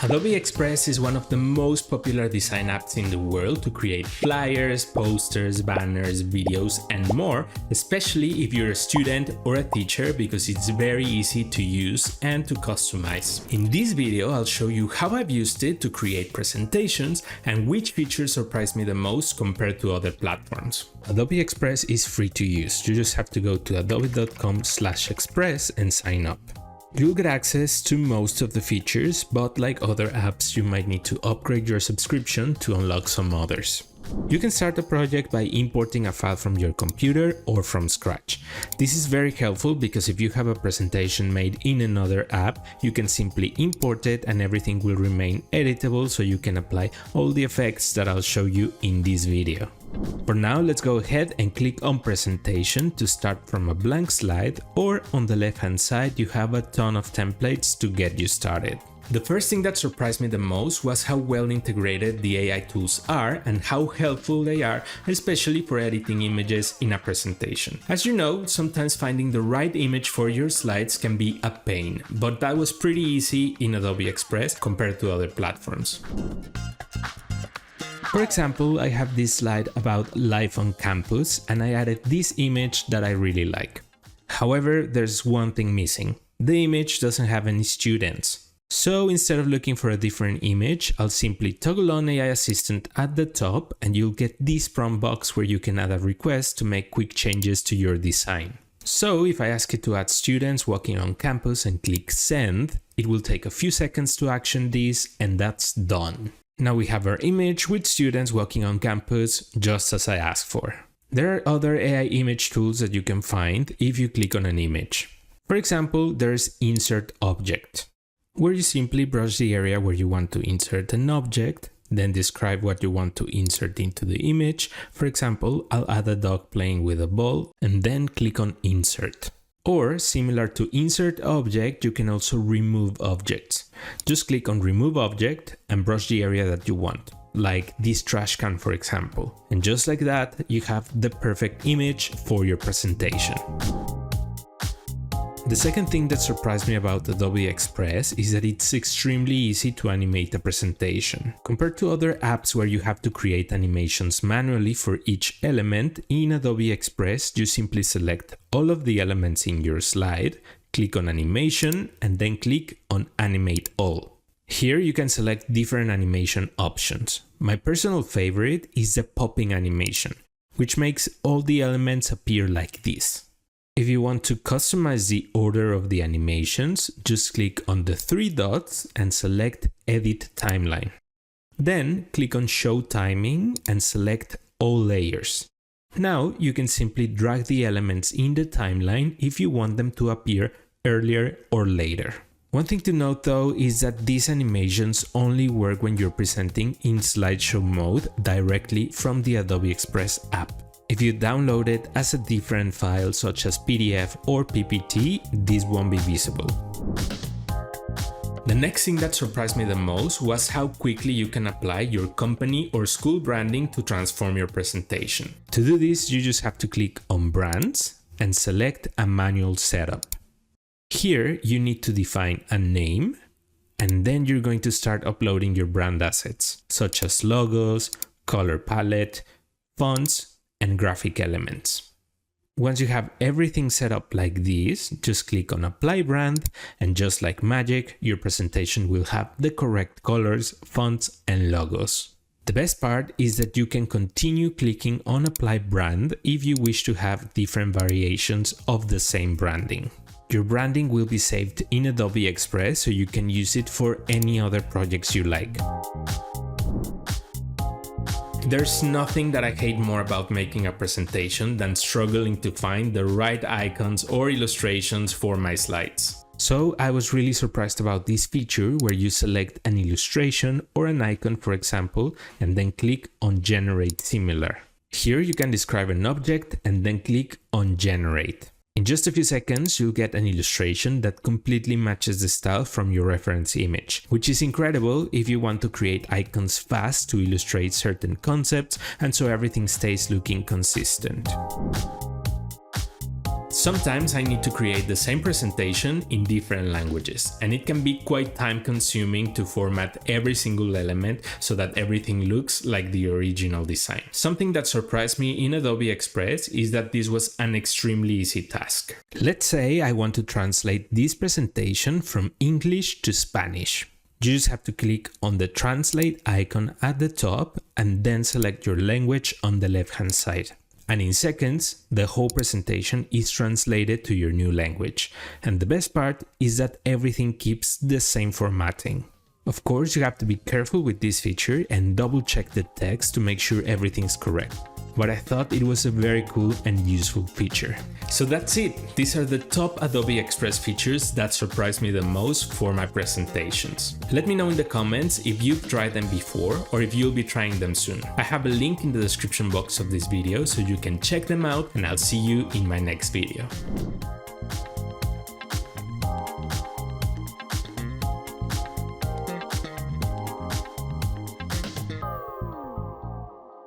Adobe Express is one of the most popular design apps in the world to create flyers, posters, banners, videos, and more, especially if you're a student or a teacher, because it's very easy to use and to customize. In this video, I'll show you how I've used it to create presentations and which features surprised me the most compared to other platforms. Adobe Express is free to use. You just have to go to adobe.com/express and sign up. You'll get access to most of the features, but like other apps, you might need to upgrade your subscription to unlock some others. You can start a project by importing a file from your computer or from scratch. This is very helpful because if you have a presentation made in another app, you can simply import it and everything will remain editable, so you can apply all the effects that I'll show you in this video. For now, let's go ahead and click on presentation to start from a blank slide, or on the left hand side you have a ton of templates to get you started. The first thing that surprised me the most was how well integrated the AI tools are and how helpful they are, especially for editing images in a presentation. As you know, sometimes finding the right image for your slides can be a pain, but that was pretty easy in Adobe Express compared to other platforms. For example, I have this slide about life on campus and I added this image that I really like. However, there's one thing missing. The image doesn't have any students. So instead of looking for a different image, I'll simply toggle on AI Assistant at the top and you'll get this prompt box where you can add a request to make quick changes to your design. So if I ask it to add students walking on campus and click send, it will take a few seconds to action this, and that's done. Now we have our image with students walking on campus, just as I asked for. There are other AI image tools that you can find if you click on an image. For example, there's Insert Object, where you simply brush the area where you want to insert an object, then describe what you want to insert into the image. For example, I'll add a dog playing with a ball and then click on Insert. Or, similar to Insert Object, you can also remove objects. Just click on Remove Object and brush the area that you want, like this trash can for example. And just like that, you have the perfect image for your presentation. The second thing that surprised me about Adobe Express is that it's extremely easy to animate a presentation. Compared to other apps where you have to create animations manually for each element, in Adobe Express you simply select all of the elements in your slide, click on Animation, and then click on Animate All. Here you can select different animation options. My personal favorite is the popping animation, which makes all the elements appear like this. If you want to customize the order of the animations, just click on the three dots and select Edit Timeline. Then click on Show Timing and select All Layers. Now you can simply drag the elements in the timeline if you want them to appear earlier or later. One thing to note though is that these animations only work when you're presenting in slideshow mode directly from the Adobe Express app. If you download it as a different file such as PDF or PPT, this won't be visible. The next thing that surprised me the most was how quickly you can apply your company or school branding to transform your presentation. To do this, you just have to click on Brands and select a manual setup. Here, you need to define a name, and then you're going to start uploading your brand assets, such as logos, color palette, fonts, and graphic elements. Once you have everything set up like this, just click on Apply Brand, and just like magic, your presentation will have the correct colors, fonts, and logos. The best part is that you can continue clicking on Apply Brand if you wish to have different variations of the same branding. Your branding will be saved in Adobe Express, so you can use it for any other projects you like. There's nothing that I hate more about making a presentation than struggling to find the right icons or illustrations for my slides. So I was really surprised about this feature where you select an illustration or an icon, for example, and then click on Generate Similar. Here you can describe an object and then click on Generate. In just a few seconds, you'll get an illustration that completely matches the style from your reference image, which is incredible if you want to create icons fast to illustrate certain concepts and so everything stays looking consistent. Sometimes I need to create the same presentation in different languages, and it can be quite time-consuming to format every single element so that everything looks like the original design. Something that surprised me in Adobe Express is that this was an extremely easy task. Let's say I want to translate this presentation from English to Spanish. You just have to click on the translate icon at the top and then select your language on the left-hand side. And in seconds, the whole presentation is translated to your new language. And the best part is that everything keeps the same formatting. Of course, you have to be careful with this feature and double check the text to make sure everything's correct. But I thought it was a very cool and useful feature. So that's it. These are the top Adobe Express features that surprised me the most for my presentations. Let me know in the comments if you've tried them before or if you'll be trying them soon. I have a link in the description box of this video so you can check them out, and I'll see you in my next video.